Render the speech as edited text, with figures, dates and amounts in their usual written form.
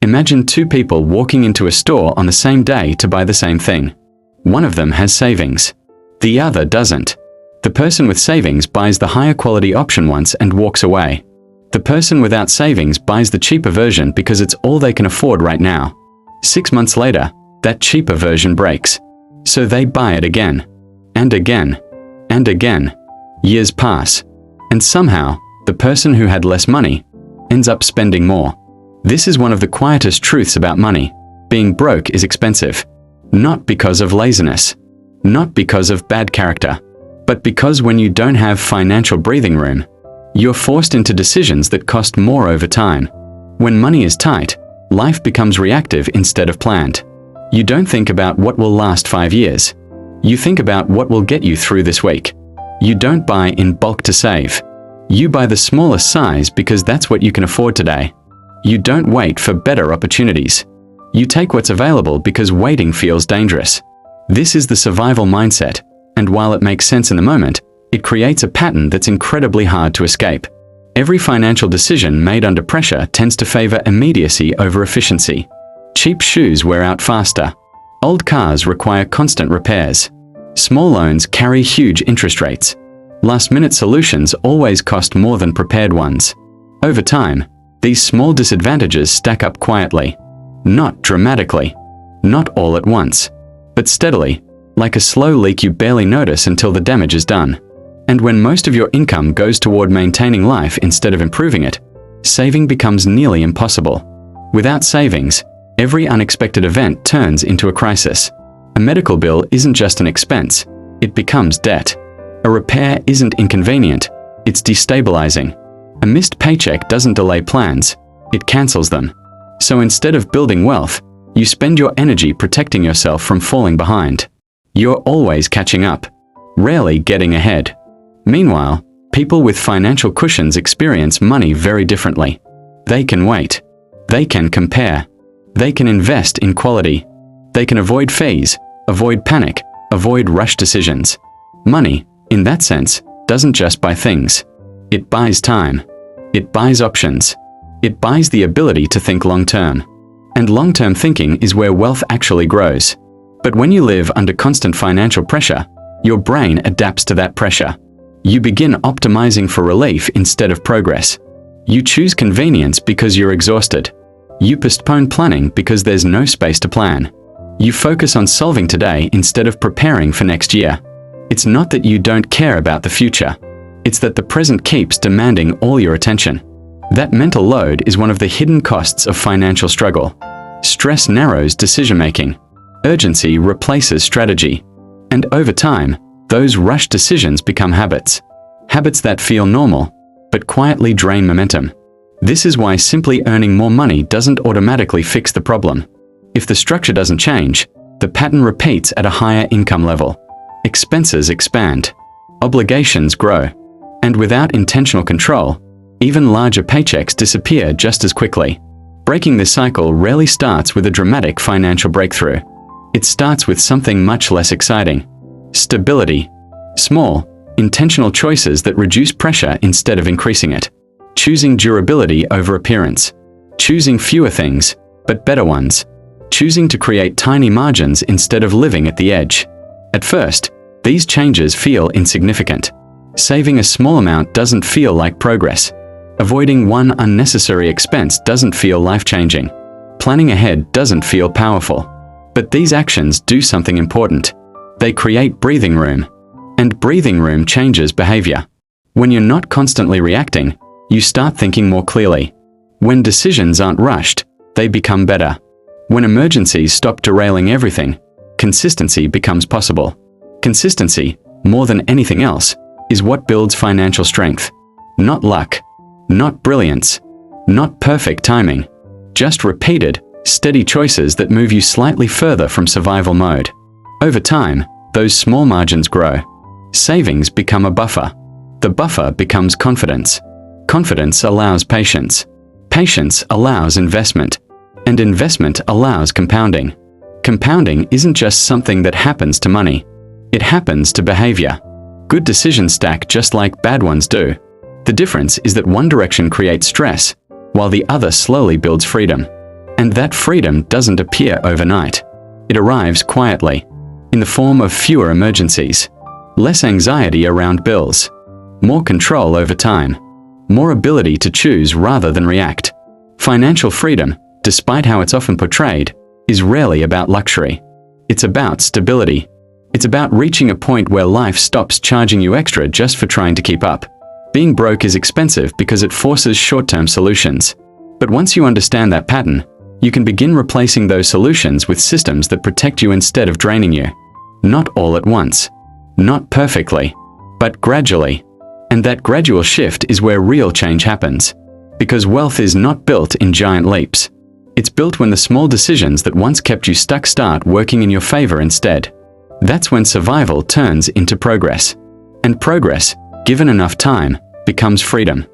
Imagine two people walking into a store on the same day to buy the same thing. One of them has savings. The other doesn't. The person with savings buys the higher quality option once and walks away. The person without savings buys the cheaper version because it's all they can afford right now. 6 months later, that cheaper version breaks. So they buy it again. And again. And again. Years pass. And somehow, the person who had less money ends up spending more. This is one of the quietest truths about money. Being broke is expensive. Not because of laziness. Not because of bad character. But because when you don't have financial breathing room, you're forced into decisions that cost more over time. When money is tight, life becomes reactive instead of planned. You don't think about what will last 5 years. You think about what will get you through this week. You don't buy in bulk to save. You buy the smallest size because that's what you can afford today. You don't wait for better opportunities. You take what's available because waiting feels dangerous. This is the survival mindset, and while it makes sense in the moment, it creates a pattern that's incredibly hard to escape. Every financial decision made under pressure tends to favor immediacy over efficiency. Cheap shoes wear out faster. Old cars require constant repairs. Small loans carry huge interest rates. Last-minute solutions always cost more than prepared ones. Over time, these small disadvantages stack up quietly. Not dramatically. Not all at once. But steadily, like a slow leak you barely notice until the damage is done. And when most of your income goes toward maintaining life instead of improving it, saving becomes nearly impossible. Without savings, every unexpected event turns into a crisis. A medical bill isn't just an expense, it becomes debt. A repair isn't inconvenient, it's destabilizing. A missed paycheck doesn't delay plans, it cancels them. So instead of building wealth, you spend your energy protecting yourself from falling behind. You're always catching up, rarely getting ahead. Meanwhile, people with financial cushions experience money very differently. They can wait. They can compare. They can invest in quality. They can avoid fees, avoid panic, avoid rush decisions. Money, in that sense, doesn't just buy things. It buys time. It buys options. It buys the ability to think long-term. And long-term thinking is where wealth actually grows. But when you live under constant financial pressure, your brain adapts to that pressure. You begin optimizing for relief instead of progress. You choose convenience because you're exhausted. You postpone planning because there's no space to plan. You focus on solving today instead of preparing for next year. It's not that you don't care about the future. It's that the present keeps demanding all your attention. That mental load is one of the hidden costs of financial struggle. Stress narrows decision-making. Urgency replaces strategy. And over time, those rushed decisions become habits. Habits that feel normal, but quietly drain momentum. This is why simply earning more money doesn't automatically fix the problem. If the structure doesn't change, the pattern repeats at a higher income level. Expenses expand. Obligations grow. And without intentional control, even larger paychecks disappear just as quickly. Breaking this cycle rarely starts with a dramatic financial breakthrough. It starts with something much less exciting. Stability. Small, intentional choices that reduce pressure instead of increasing it. Choosing durability over appearance. Choosing fewer things, but better ones. Choosing to create tiny margins instead of living at the edge. At first, these changes feel insignificant. Saving a small amount doesn't feel like progress. Avoiding one unnecessary expense doesn't feel life-changing. Planning ahead doesn't feel powerful. But these actions do something important. They create breathing room. And breathing room changes behavior. When you're not constantly reacting, you start thinking more clearly. When decisions aren't rushed, they become better. When emergencies stop derailing everything, consistency becomes possible. Consistency, more than anything else, is what builds financial strength. Not luck. Not brilliance. Not perfect timing. Just repeated, steady choices that move you slightly further from survival mode. Over time, those small margins grow. Savings become a buffer. The buffer becomes confidence. Confidence allows patience. Patience allows investment. And investment allows compounding. Compounding isn't just something that happens to money. It happens to behavior. Good decisions stack just like bad ones do. The difference is that one direction creates stress, while the other slowly builds freedom. And that freedom doesn't appear overnight. It arrives quietly, in the form of fewer emergencies, less anxiety around bills, more control over time, more ability to choose rather than react. Financial freedom, despite how it's often portrayed, is rarely about luxury. It's about stability. It's about reaching a point where life stops charging you extra just for trying to keep up. Being broke is expensive because it forces short-term solutions. But once you understand that pattern, you can begin replacing those solutions with systems that protect you instead of draining you. Not all at once, not perfectly, but gradually. And that gradual shift is where real change happens. Because wealth is not built in giant leaps. It's built when the small decisions that once kept you stuck start working in your favor instead. That's when survival turns into progress. And progress, given enough time, becomes freedom.